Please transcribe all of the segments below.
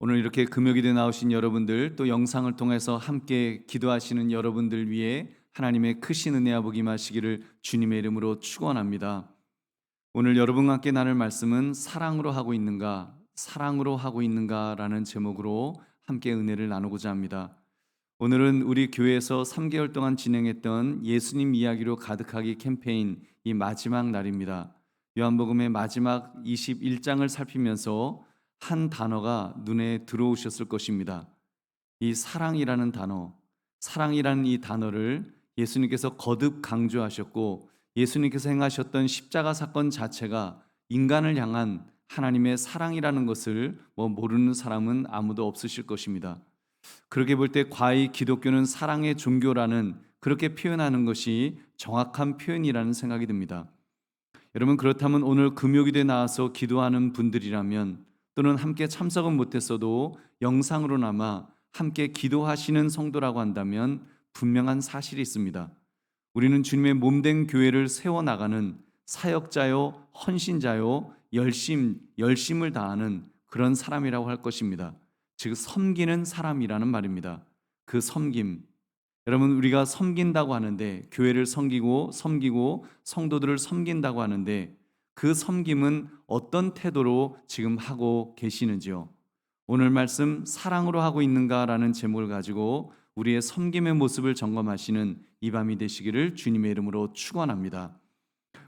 오늘 이렇게 금요일에 나오신 여러분들, 또 영상을 통해서 함께 기도하시는 여러분들 위해 하나님의 크신 은혜와 복이 임하시기를 주님의 이름으로 축원합니다. 오늘 여러분과 함께 나눌 말씀은 사랑으로 하고 있는가, 사랑으로 하고 있는가라는 제목으로 함께 은혜를 나누고자 합니다. 오늘은 우리 교회에서 3개월 동안 진행했던 예수님 이야기로 가득하기 캠페인 이 마지막 날입니다. 요한복음의 마지막 21장을 살피면서 한 단어가 눈에 들어오셨을 것입니다. 이 사랑이라는 단어, 사랑이라는 이 단어를 예수님께서 거듭 강조하셨고, 예수님께서 행하셨던 십자가 사건 자체가 인간을 향한 하나님의 사랑이라는 것을 모르는 사람은 아무도 없으실 것입니다. 그렇게 볼 때 과히 기독교는 사랑의 종교라는 그렇게 표현하는 것이 정확한 표현이라는 생각이 듭니다. 여러분, 그렇다면 오늘 금요일에 나와서 기도하는 분들이라면, 또는 함께 참석은 못했어도 영상으로나마 함께 기도하시는 성도라고 한다면 분명한 사실이 있습니다. 우리는 주님의 몸된 교회를 세워나가는 사역자요, 헌신자요, 열심을 다하는 그런 사람이라고 할 것입니다. 즉 섬기는 사람이라는 말입니다. 그 섬김, 여러분, 우리가 섬긴다고 하는데, 교회를 섬기고 성도들을 섬긴다고 하는데, 그 섬김은 어떤 태도로 지금 하고 계시는지요? 오늘 말씀 사랑으로 하고 있는가라는 제목을 가지고 우리의 섬김의 모습을 점검하시는 이 밤이 되시기를 주님의 이름으로 축원합니다.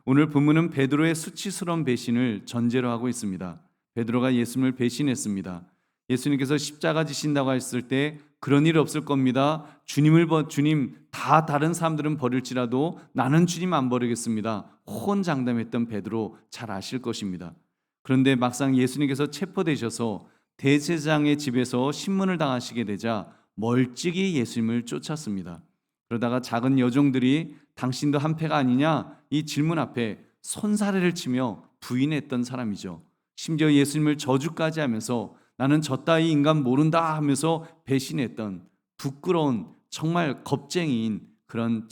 오늘 본문은 베드로의 수치스러운 배신을 전제로 하고 있습니다. 베드로가 예수님을 배신했습니다. 예수님께서 십자가 지신다고 했을 때 그런 일 없을 겁니다. 주님 다 다른 사람들은 버릴지라도 나는 주님 안 버리겠습니다. 호언장담했던 베드로 잘 아실 것입니다. 그런데 막상 예수님께서 체포되셔서 대제사장의 집에서 신문을 당하시게 되자 멀찍이 예수님을 쫓았습니다. 그러다가 작은 여종들이 당신도 한패가 아니냐? 이 질문 앞에 손사래를 치며 부인했던 사람이죠. 심지어 예수님을 저주까지 하면서 나는 저 따위 인간 모른다 하면서 배신했던 부끄러운 정말 겁쟁이인 그런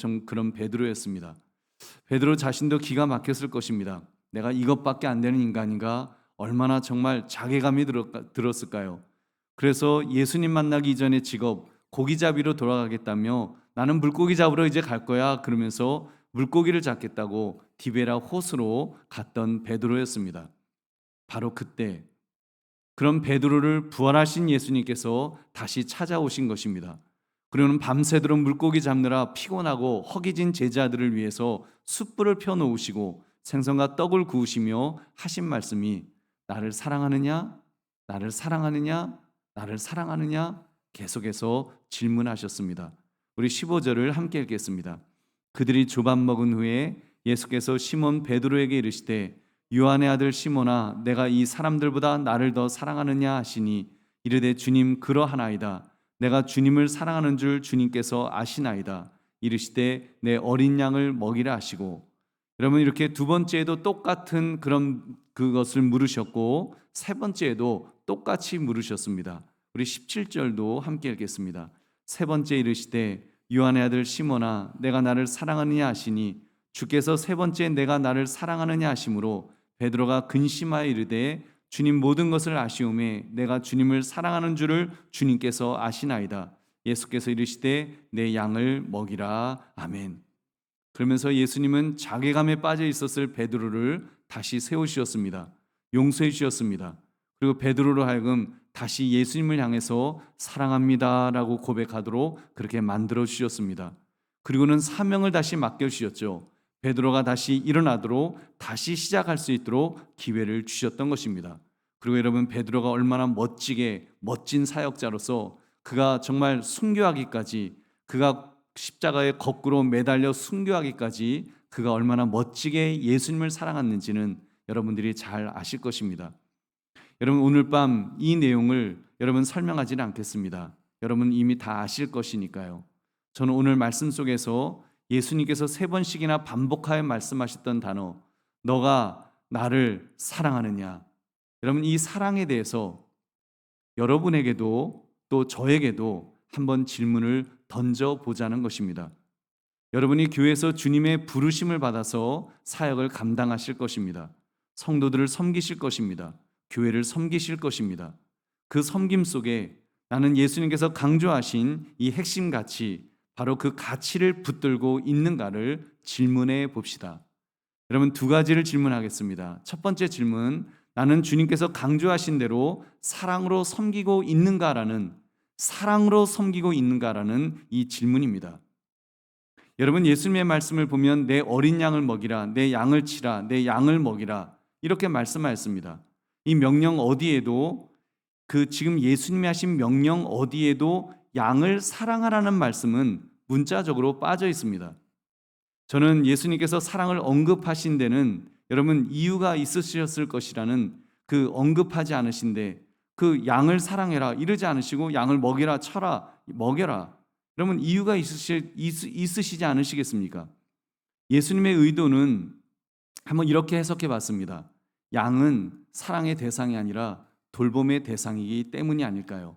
베드로였습니다. 베드로 자신도 기가 막혔을 것입니다. 내가 이것밖에 안 되는 인간인가? 얼마나 정말 자괴감이 들었을까요? 그래서 예수님 만나기 이전의 직업 고기잡이로 돌아가겠다며 나는 물고기 잡으러 이제 갈 거야 그러면서 물고기를 잡겠다고 디베라 호수로 갔던 베드로였습니다. 바로 그때 그런 베드로를 부활하신 예수님께서 다시 찾아오신 것입니다. 그리고는 밤새도록 물고기 잡느라 피곤하고 허기진 제자들을 위해서 숯불을 펴놓으시고 생선과 떡을 구우시며 하신 말씀이 나를 사랑하느냐? 나를 사랑하느냐? 나를 사랑하느냐? 계속해서 질문하셨습니다. 우리 15절을 함께 읽겠습니다. 그들이 조밥 먹은 후에 예수께서 시몬 베드로에게 이르시되 요한의 아들 시몬아 내가 이 사람들보다 나를 더 사랑하느냐 하시니 이르되 주님 그러하나이다. 내가 주님을 사랑하는 줄 주님께서 아시나이다. 이르시되 내 어린 양을 먹이라 하시고, 여러분 이렇게 두 번째에도 똑같은 그것을 물으셨고 세 번째에도 똑같이 물으셨습니다. 우리 17절도 함께 읽겠습니다. 세 번째 이르시되 요한의 아들 시몬아 내가 나를 사랑하느냐 하시니 주께서 세 번째 내가 나를 사랑하느냐 하심으로 베드로가 근심하여 이르되 주님 모든 것을 아시오매 내가 주님을 사랑하는 줄을 주님께서 아시나이다. 예수께서 이르시되 내 양을 먹이라. 아멘. 그러면서 예수님은 자괴감에 빠져 있었을 베드로를 다시 세우셨습니다. 용서해 주셨습니다. 그리고 베드로로 하여금 다시 예수님을 향해서 사랑합니다라고 고백하도록 그렇게 만들어 주셨습니다. 그리고는 사명을 다시 맡겨 주셨죠. 베드로가 다시 일어나도록 다시 시작할 수 있도록 기회를 주셨던 것입니다. 그리고 여러분 베드로가 얼마나 멋진 사역자로서 그가 정말 순교하기까지, 그가 십자가에 거꾸로 매달려 순교하기까지 그가 얼마나 멋지게 예수님을 사랑했는지는 여러분들이 잘 아실 것입니다. 여러분 오늘 밤 이 내용을 여러분 설명하지는 않겠습니다. 여러분 이미 다 아실 것이니까요. 저는 오늘 말씀 속에서 예수님께서 세 번씩이나 반복하여 말씀하셨던 단어, 너가 나를 사랑하느냐. 여러분 이 사랑에 대해서 여러분에게도 또 저에게도 한번 질문을 던져보자는 것입니다. 여러분이 교회에서 주님의 부르심을 받아서 사역을 감당하실 것입니다. 성도들을 섬기실 것입니다. 교회를 섬기실 것입니다. 그 섬김 속에 나는 예수님께서 강조하신 이 핵심 가치, 바로 그 가치를 붙들고 있는가를 질문해 봅시다. 여러분, 두 가지를 질문하겠습니다. 첫 번째 질문, 나는 주님께서 강조하신 대로 사랑으로 섬기고 있는가라는 이 질문입니다. 여러분, 예수님의 말씀을 보면 내 어린 양을 먹이라, 내 양을 치라, 내 양을 먹이라 이렇게 말씀하였습니다. 이 명령 어디에도, 지금 예수님이 하신 명령 어디에도 양을 사랑하라는 말씀은 문자적으로 빠져 있습니다. 저는 예수님께서 사랑을 언급하신 데는 여러분 이유가 있으셨을 것이라는, 언급하지 않으신데 그 양을 사랑해라 이러지 않으시고 양을 먹이라, 쳐라, 먹여라, 여러분 이유가 있으시지 않으시겠습니까? 예수님의 의도는 한번 이렇게 해석해 봤습니다. 양은 사랑의 대상이 아니라 돌봄의 대상이기 때문이 아닐까요?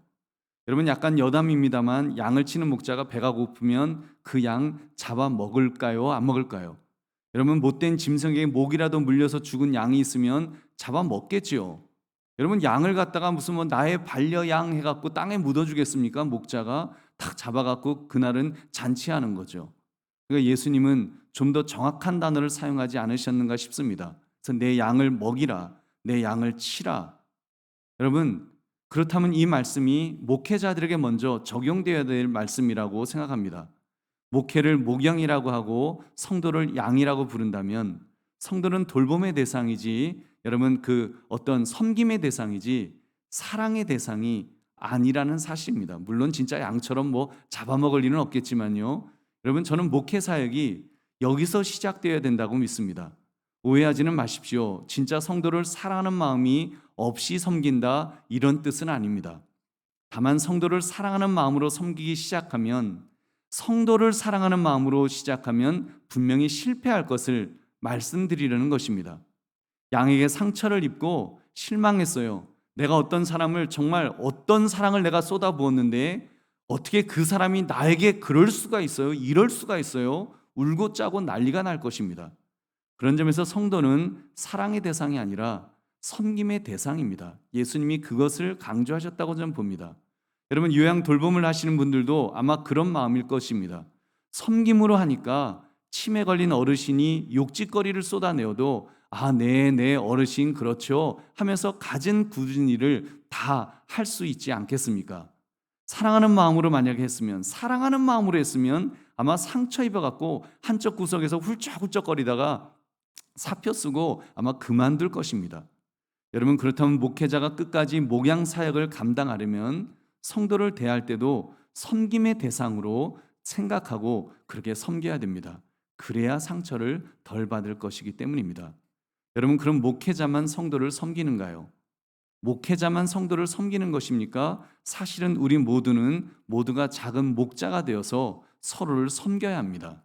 여러분, 약간 여담입니다만 양을 치는 목자가 배가 고프면 그 양 잡아 먹을까요? 안 먹을까요? 여러분, 못된 짐승에게 목이라도 물려서 죽은 양이 있으면 잡아 먹겠지요. 여러분, 양을 갖다가 무슨 나의 반려양 해갖고 땅에 묻어주겠습니까? 목자가 탁 잡아갖고 그날은 잔치하는 거죠. 그러니까 예수님은 좀 더 정확한 단어를 사용하지 않으셨는가 싶습니다. 그래서 내 양을 먹이라, 내 양을 치라. 여러분, 그렇다면 이 말씀이 목회자들에게 먼저 적용되어야 될 말씀이라고 생각합니다. 목회를 목양이라고 하고 성도를 양이라고 부른다면 성도는 돌봄의 대상이지, 여러분, 어떤 섬김의 대상이지 사랑의 대상이 아니라는 사실입니다. 물론 진짜 양처럼 잡아먹을 일은 없겠지만요. 여러분, 저는 목회 사역이 여기서 시작되어야 된다고 믿습니다. 오해하지는 마십시오. 진짜 성도를 사랑하는 마음이 없이 섬긴다, 이런 뜻은 아닙니다. 다만 성도를 사랑하는 마음으로 섬기기 시작하면, 성도를 사랑하는 마음으로 시작하면 분명히 실패할 것을 말씀드리려는 것입니다. 양에게 상처를 입고 실망했어요. 내가 어떤 사람을, 정말 어떤 사랑을 내가 쏟아부었는데 어떻게 그 사람이 나에게 그럴 수가 있어요? 이럴 수가 있어요? 울고 짜고 난리가 날 것입니다. 그런 점에서 성도는 사랑의 대상이 아니라 섬김의 대상입니다. 예수님이 그것을 강조하셨다고 저는 봅니다. 여러분, 요양 돌봄을 하시는 분들도 아마 그런 마음일 것입니다. 섬김으로 하니까 치매 걸린 어르신이 욕짓거리를 쏟아내어도 네 어르신 그렇죠 하면서 갖은 굳은 일을 다 할 수 있지 않겠습니까? 사랑하는 마음으로 만약에 했으면, 사랑하는 마음으로 했으면 아마 상처 입어갖고 한쪽 구석에서 훌쩍훌쩍거리다가 사표 쓰고 아마 그만둘 것입니다. 여러분, 그렇다면 목회자가 끝까지 목양 사역을 감당하려면 성도를 대할 때도 섬김의 대상으로 생각하고 그렇게 섬겨야 됩니다. 그래야 상처를 덜 받을 것이기 때문입니다. 여러분, 그럼 목회자만 성도를 섬기는가요? 목회자만 성도를 섬기는 것입니까? 사실은 우리 모두가 작은 목자가 되어서 서로를 섬겨야 합니다.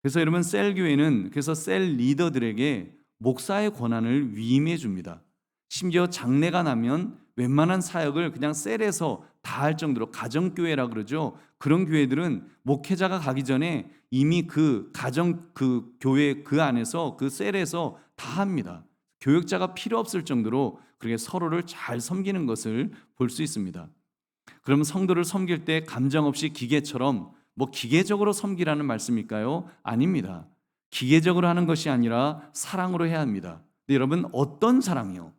그래서 여러분, 셀교회는 셀 리더들에게 목사의 권한을 위임해 줍니다. 심지어 장례가 나면 웬만한 사역을 그냥 셀에서 다 할 정도로, 가정교회라 그러죠. 그런 교회들은 목회자가 가기 전에 이미 교회 안에서, 셀에서 다 합니다. 교역자가 필요 없을 정도로 그렇게 서로를 잘 섬기는 것을 볼 수 있습니다. 그럼 성도를 섬길 때 감정 없이 기계처럼 기계적으로 섬기라는 말씀일까요? 아닙니다. 기계적으로 하는 것이 아니라 사랑으로 해야 합니다. 근데 여러분, 어떤 사랑이요?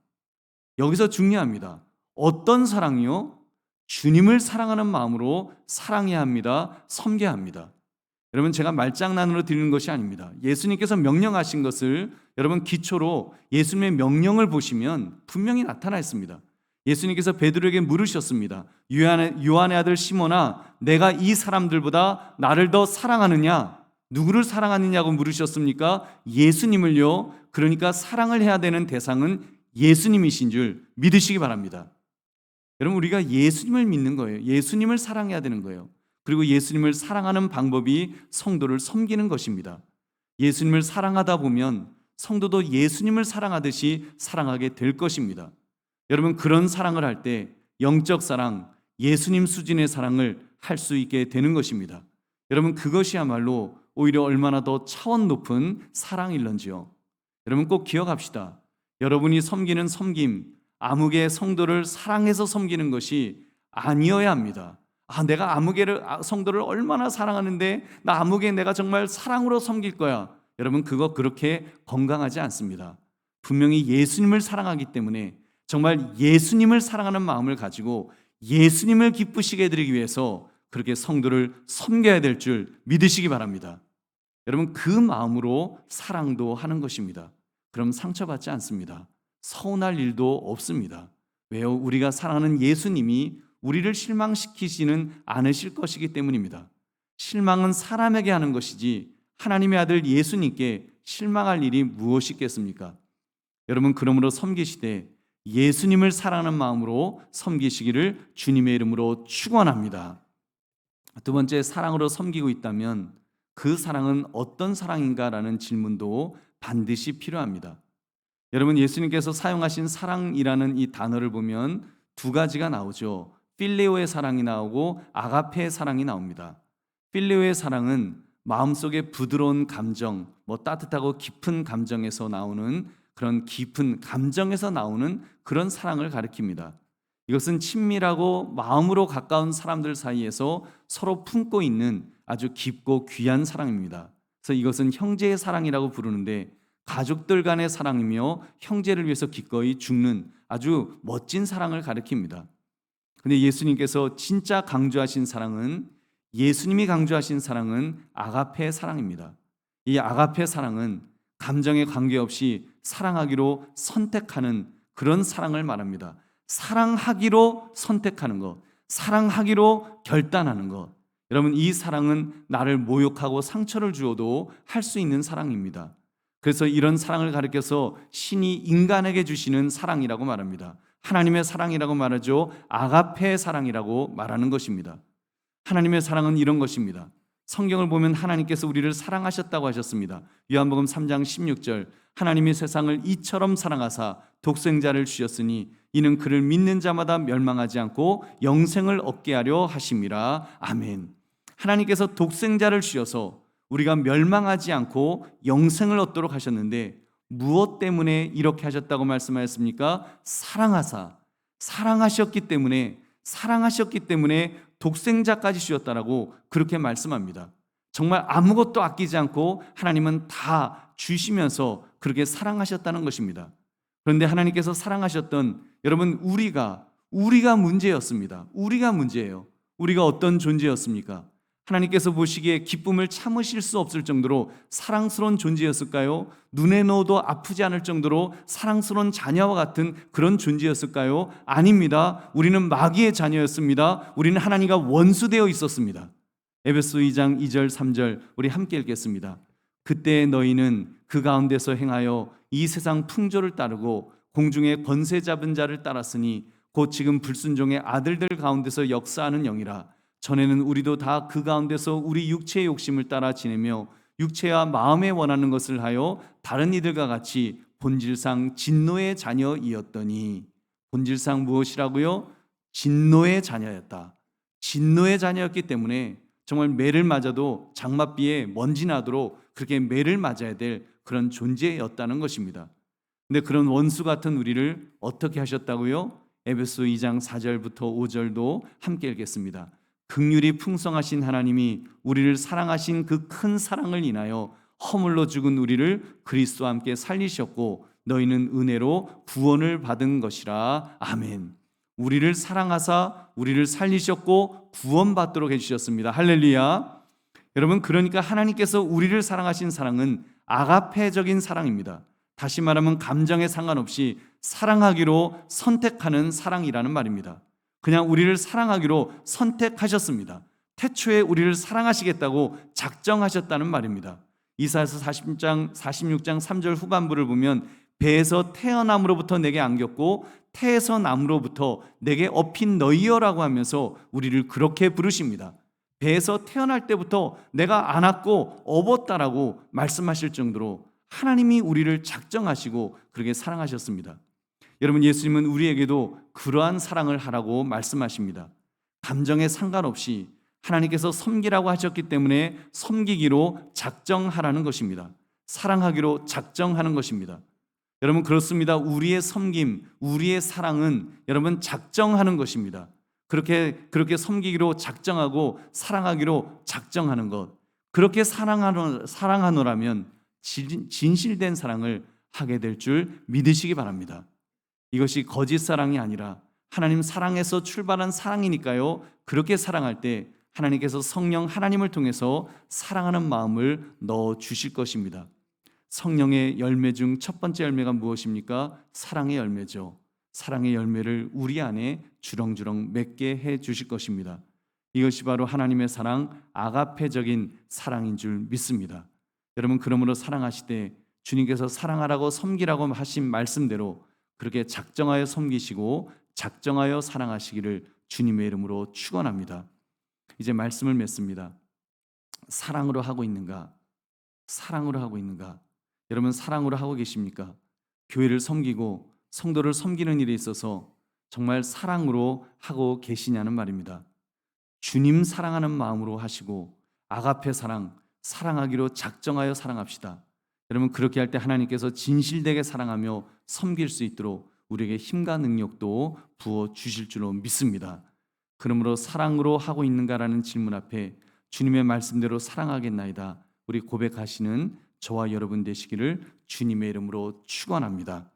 여기서 중요합니다. 어떤 사랑이요? 주님을 사랑하는 마음으로 사랑해야 합니다. 섬겨야 합니다. 여러분, 제가 말장난으로 드리는 것이 아닙니다. 예수님께서 명령하신 것을 여러분 기초로 예수님의 명령을 보시면 분명히 나타나 있습니다. 예수님께서 베드로에게 물으셨습니다. 요한의 아들 시몬아, 내가 이 사람들보다 나를 더 사랑하느냐? 누구를 사랑하느냐고 물으셨습니까? 예수님을요. 그러니까 사랑을 해야 되는 대상은 예수님이신 줄 믿으시기 바랍니다. 여러분, 우리가 예수님을 믿는 거예요. 예수님을 사랑해야 되는 거예요. 그리고 예수님을 사랑하는 방법이 성도를 섬기는 것입니다. 예수님을 사랑하다 보면 성도도 예수님을 사랑하듯이 사랑하게 될 것입니다. 여러분, 그런 사랑을 할 때 영적 사랑, 예수님 수준의 사랑을 할 수 있게 되는 것입니다. 여러분, 그것이야말로 오히려 얼마나 더 차원 높은 사랑일런지요. 여러분, 꼭 기억합시다. 여러분이 섬기는 섬김 아무개 성도를 사랑해서 섬기는 것이 아니어야 합니다. 내가 성도를 얼마나 사랑하는데 나 아무개 내가 정말 사랑으로 섬길 거야. 여러분, 그거 그렇게 건강하지 않습니다. 분명히 예수님을 사랑하기 때문에 정말 예수님을 사랑하는 마음을 가지고 예수님을 기쁘시게 해드리기 위해서 그렇게 성도를 섬겨야 될 줄 믿으시기 바랍니다. 여러분, 그 마음으로 사랑도 하는 것입니다. 그럼 상처받지 않습니다. 서운할 일도 없습니다. 왜요? 우리가 사랑하는 예수님이 우리를 실망시키지는 않으실 것이기 때문입니다. 실망은 사람에게 하는 것이지 하나님의 아들 예수님께 실망할 일이 무엇이 있겠습니까? 여러분, 그러므로 섬기시되 예수님을 사랑하는 마음으로 섬기시기를 주님의 이름으로 축원합니다. 두 번째, 사랑으로 섬기고 있다면 그 사랑은 어떤 사랑인가라는 질문도 반드시 필요합니다. 여러분, 예수님께서 사용하신 사랑이라는 이 단어를 보면 두 가지가 나오죠. 필레오의 사랑이 나오고 아가페의 사랑이 나옵니다. 필레오의 사랑은 마음속에 부드러운 감정, 따뜻하고 깊은 감정에서 나오는 그런 깊은 감정에서 나오는 그런 사랑을 가리킵니다. 이것은 친밀하고 마음으로 가까운 사람들 사이에서 서로 품고 있는 아주 깊고 귀한 사랑입니다. 그래서 이것은 형제의 사랑이라고 부르는데 가족들 간의 사랑이며 형제를 위해서 기꺼이 죽는 아주 멋진 사랑을 가리킵니다. 근데 예수님께서 진짜 강조하신 사랑은, 예수님이 강조하신 사랑은 아가페 사랑입니다. 이 아가페 사랑은 감정에 관계없이 사랑하기로 선택하는 그런 사랑을 말합니다. 사랑하기로 선택하는 것, 사랑하기로 결단하는 것. 여러분, 이 사랑은 나를 모욕하고 상처를 주어도 할 수 있는 사랑입니다. 그래서 이런 사랑을 가리켜서 신이 인간에게 주시는 사랑이라고 말합니다. 하나님의 사랑이라고 말하죠. 아가페의 사랑이라고 말하는 것입니다. 하나님의 사랑은 이런 것입니다. 성경을 보면 하나님께서 우리를 사랑하셨다고 하셨습니다. 요한복음 3장 16절, 하나님이 세상을 이처럼 사랑하사 독생자를 주셨으니 이는 그를 믿는 자마다 멸망하지 않고 영생을 얻게 하려 하심이라. 아멘. 하나님께서 독생자를 주셔서 우리가 멸망하지 않고 영생을 얻도록 하셨는데 무엇 때문에 이렇게 하셨다고 말씀하셨습니까? 사랑하셨기 때문에 독생자까지 주셨다라고 그렇게 말씀합니다. 정말 아무것도 아끼지 않고 하나님은 다 주시면서 그렇게 사랑하셨다는 것입니다. 그런데 하나님께서 사랑하셨던, 여러분, 우리가 문제였습니다. 우리가 문제예요. 우리가 어떤 존재였습니까? 하나님께서 보시기에 기쁨을 참으실 수 없을 정도로 사랑스러운 존재였을까요? 눈에 넣어도 아프지 않을 정도로 사랑스러운 자녀와 같은 그런 존재였을까요? 아닙니다. 우리는 마귀의 자녀였습니다. 우리는 하나님과 원수되어 있었습니다. 에베소 2장 2절 3절 우리 함께 읽겠습니다. 그때 너희는 그 가운데서 행하여 이 세상 풍조를 따르고 공중의 권세 잡은 자를 따랐으니 곧 지금 불순종의 아들들 가운데서 역사하는 영이라. 전에는 우리도 다 그 가운데서 우리 육체의 욕심을 따라 지내며 육체와 마음에 원하는 것을 하여 다른 이들과 같이 본질상 진노의 자녀이었더니. 본질상 무엇이라고요? 진노의 자녀였다. 진노의 자녀였기 때문에 정말 매를 맞아도 장맛비에 먼지 나도록 그렇게 매를 맞아야 될 그런 존재였다는 것입니다. 근데 그런 원수 같은 우리를 어떻게 하셨다고요? 에베소 2장 4절부터 5절도 함께 읽겠습니다. 긍휼이 풍성하신 하나님이 우리를 사랑하신 그 큰 사랑을 인하여 허물로 죽은 우리를 그리스도와 함께 살리셨고 너희는 은혜로 구원을 받은 것이라. 아멘. 우리를 사랑하사 우리를 살리셨고 구원받도록 해주셨습니다. 할렐루야. 여러분, 그러니까 하나님께서 우리를 사랑하신 사랑은 아가페적인 사랑입니다. 다시 말하면 감정에 상관없이 사랑하기로 선택하는 사랑이라는 말입니다. 그냥 우리를 사랑하기로 선택하셨습니다. 태초에 우리를 사랑하시겠다고 작정하셨다는 말입니다. 이사야서 46장 3절 후반부를 보면 배에서 태어남으로부터 내게 안겼고 태에서 남으로부터 내게 업힌 너희여라고 하면서 우리를 그렇게 부르십니다. 배에서 태어날 때부터 내가 안았고 업었다라고 말씀하실 정도로 하나님이 우리를 작정하시고 그렇게 사랑하셨습니다. 여러분, 예수님은 우리에게도 그러한 사랑을 하라고 말씀하십니다. 감정에 상관없이 하나님께서 섬기라고 하셨기 때문에 섬기기로 작정하라는 것입니다. 사랑하기로 작정하는 것입니다. 여러분 그렇습니다. 우리의 섬김, 우리의 사랑은 여러분 작정하는 것입니다. 그렇게 섬기기로 작정하고 사랑하기로 작정하는 것. 그렇게 사랑하노라면 진실된 사랑을 하게 될 줄 믿으시기 바랍니다. 이것이 거짓 사랑이 아니라 하나님 사랑에서 출발한 사랑이니까요. 그렇게 사랑할 때 하나님께서 성령 하나님을 통해서 사랑하는 마음을 넣어 주실 것입니다. 성령의 열매 중 첫 번째 열매가 무엇입니까? 사랑의 열매죠. 사랑의 열매를 우리 안에 주렁주렁 맺게 해 주실 것입니다. 이것이 바로 하나님의 사랑, 아가페적인 사랑인 줄 믿습니다. 여러분 그러므로 사랑하실 때 주님께서 사랑하라고 섬기라고 하신 말씀대로 그렇게 작정하여 섬기시고 작정하여 사랑하시기를 주님의 이름으로 축원합니다. 이제 말씀을 맺습니다. 사랑으로 하고 있는가? 사랑으로 하고 있는가? 여러분 사랑으로 하고 계십니까? 교회를 섬기고 성도를 섬기는 일에 있어서 정말 사랑으로 하고 계시냐는 말입니다. 주님 사랑하는 마음으로 하시고 아가페 사랑, 사랑하기로 작정하여 사랑합시다. 여러분 그렇게 할 때 하나님께서 진실되게 사랑하며 섬길 수 있도록 우리에게 힘과 능력도 부어 주실 줄로 믿습니다. 그러므로 사랑으로 하고 있는가라는 질문 앞에 주님의 말씀대로 사랑하겠나이다 우리 고백하시는 저와 여러분 되시기를 주님의 이름으로 축원합니다.